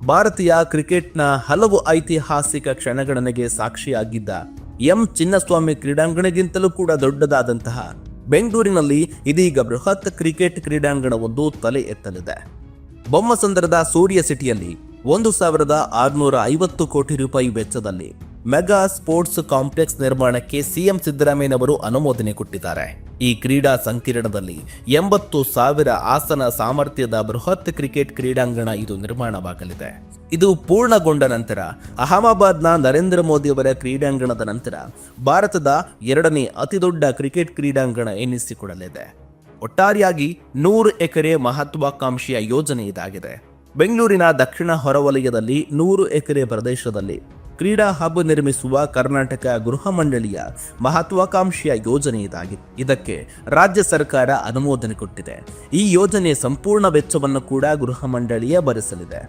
ಭಾರತೀಯ ಕ್ರಿಕೆಟ್ನ ಹಲವು ಐತಿಹಾಸಿಕ ಕ್ಷಣಗಣನೆಗೆ ಸಾಕ್ಷಿಯಾಗಿದ್ದ ಎಂ ಚಿನ್ನಸ್ವಾಮಿ ಕ್ರೀಡಾಂಗಣಗಿಂತಲೂ ಕೂಡ ದೊಡ್ಡದಾದಂತಹ ಬೆಂಗಳೂರಿನಲ್ಲಿ ಇದೀಗ ಬೃಹತ್ ಕ್ರಿಕೆಟ್ ಕ್ರೀಡಾಂಗಣವೊಂದು ತಲೆ ಎತ್ತಲಿದೆ. ಬೊಮ್ಮಸಂದ್ರದ ಸೂರ್ಯ ಸಿಟಿಯಲ್ಲಿ 1,650 ಕೋಟಿ ರೂಪಾಯಿ ವೆಚ್ಚದಲ್ಲಿ ಮೆಗಾ ಸ್ಪೋರ್ಟ್ಸ್ ಕಾಂಪ್ಲೆಕ್ಸ್ ನಿರ್ಮಾಣಕ್ಕೆ ಸಿಎಂ ಸಿದ್ದರಾಮಯ್ಯನವರು ಅನುಮೋದನೆ ಕೊಟ್ಟಿದ್ದಾರೆ. ಈ ಕ್ರೀಡಾ ಸಂಕೀರ್ಣದಲ್ಲಿ 80,000 ಆಸನ ಸಾಮರ್ಥ್ಯದ ಬೃಹತ್ ಕ್ರಿಕೆಟ್ ಕ್ರೀಡಾಂಗಣ ಇದು ನಿರ್ಮಾಣವಾಗಲಿದೆ. ಇದು ಪೂರ್ಣಗೊಂಡ ನಂತರ ಅಹಮದಾಬಾದ್ನ ನರೇಂದ್ರ ಮೋದಿ ಅವರ ಕ್ರೀಡಾಂಗಣದ ನಂತರ ಭಾರತದ 2ನೇ ಅತಿದೊಡ್ಡ ಕ್ರಿಕೆಟ್ ಕ್ರೀಡಾಂಗಣ ಎನ್ನಿಸಿಕೊಳ್ಳಲಿದೆ. ಒಟ್ಟಾರೆಯಾಗಿ 100 ಎಕರೆ ಮಹತ್ವಾಕಾಂಕ್ಷೆಯ ಯೋಜನೆ ಇದಾಗಿದೆ. ಬೆಂಗಳೂರಿನ ದಕ್ಷಿಣ ಹೊರವಲಯದಲ್ಲಿ 100 ಎಕರೆ ಪ್ರದೇಶದಲ್ಲಿ ಕ್ರೀಡಾ ಹಬ್ ನಿರ್ಮಿಸುವ ಕರ್ನಾಟಕ ಗೃಹ ಮಂಡಳಿಯ ಮಹತ್ವಾಕಾಂಕ್ಷೆಯ ಯೋಜನೆ ಇದಾಗಿದೆ. ಇದಕ್ಕೆ ರಾಜ್ಯ ಸರ್ಕಾರ ಅನುಮೋದನೆ ಕೊಟ್ಟಿದೆ. ಈ ಯೋಜನೆ ಸಂಪೂರ್ಣ ವೆಚ್ಚವನ್ನು ಕೂಡ ಗೃಹ ಮಂಡಳಿಯೇ ಭರಿಸಲಿದೆ.